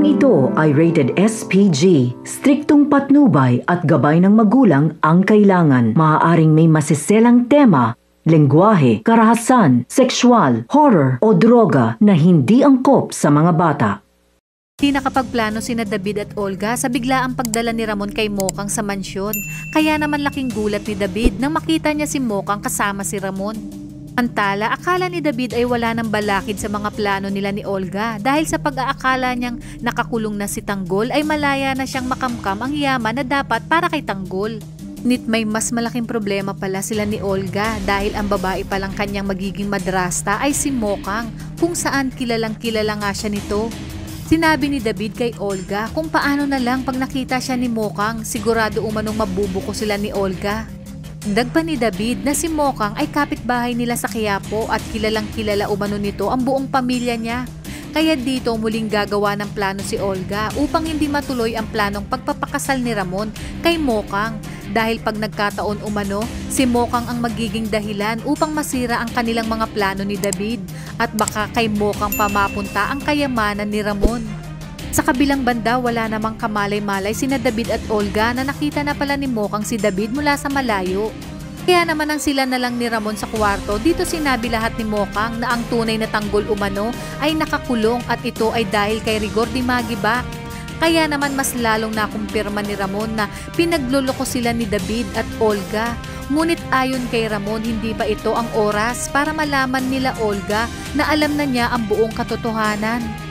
Programang ito ay rated SPG. Striktong patnubay at gabay ng magulang ang kailangan. Maaaring may masiselang tema, lengguwahe, karahasan, sexual, horror o droga na hindi angkop sa mga bata. Di nakapagplano sina David at Olga sa biglaang pagdala ni Ramon kay Mokang sa mansyon. Kaya naman laking gulat ni David nang makita niya si Mokang kasama si Ramon. Antala, akala ni David ay wala nang balakid sa mga plano nila ni Olga dahil sa pag-aakala niyang nakakulong na si Tanggol ay malaya na siyang makamkam ang yaman na dapat para kay Tanggol. Nit may mas malaking problema pala sila ni Olga dahil ang babae palang kanyang magiging madrasta ay si Mokang, kung saan kilalang kilala nga siya nito. Sinabi ni David kay Olga kung paano na lang pag nakita siya ni Mokang, sigurado umanong mabubuko sila ni Olga. Dagpa ni David na si Mokang ay kapitbahay nila sa Quiapo at kilalang kilala umano nito ang buong pamilya niya. Kaya dito muling gagawa ng plano si Olga upang hindi matuloy ang planong pagpapakasal ni Ramon kay Mokang. Dahil pag nagkataon umano, si Mokang ang magiging dahilan upang masira ang kanilang mga plano ni David at baka kay Mokang pa mapunta ang kayamanan ni Ramon. Sa kabilang banda, wala namang kamalay-malay sina David at Olga na nakita na pala ni Mokang si David mula sa malayo. Kaya naman ang sila na lang ni Ramon sa kwarto, dito sinabi lahat ni Mokang na ang tunay na Tanggol umano ay nakakulong at ito ay dahil kay Rigor di Magiba. Kaya naman mas lalong nakumpirma ni Ramon na pinagluloko sila ni David at Olga. Ngunit ayon kay Ramon, hindi pa ito ang oras para malaman nila Olga na alam na niya ang buong katotohanan.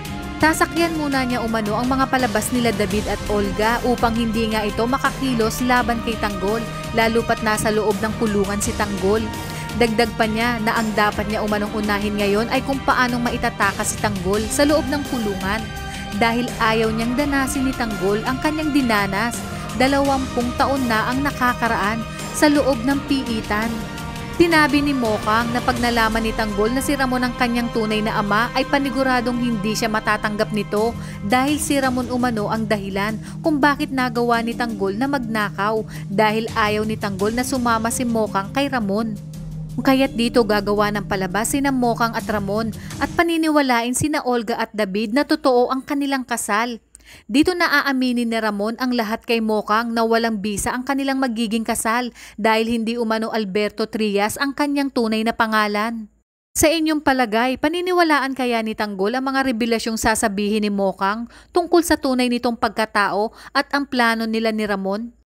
Sasakyan muna niya umano ang mga palabas nila David at Olga upang hindi nga ito makakilos laban kay Tanggol, lalo pat nasa loob ng kulungan si Tanggol. Dagdag pa niya na ang dapat niya umanong unahin ngayon ay kung paanong maitatakas si Tanggol sa loob ng kulungan. Dahil ayaw niyang danasin ni Tanggol ang kanyang dinanas, 20 taon na ang nakakaraan sa loob ng piitan. Sinabi ni Mokang na pag nalaman ni Tanggol na si Ramon ang kanyang tunay na ama ay paniguradong hindi siya matatanggap nito dahil si Ramon umano ang dahilan kung bakit nagawa ni Tanggol na magnakaw dahil ayaw ni Tanggol na sumama si Mokang kay Ramon. Kaya't dito gagawa ng palabas sina Mokang at Ramon at paniniwalain sina Olga at David na totoo ang kanilang kasal. Dito na aaminin ni Ramon ang lahat kay Mokang na walang bisa ang kanilang magiging kasal dahil hindi umano Alberto Trias ang kanyang tunay na pangalan. Sa inyong palagay, paniniwalaan kaya ni Tanggol ang mga revelasyong sasabihin ni Mokang tungkol sa tunay nitong pagkatao at ang plano nila ni Ramon?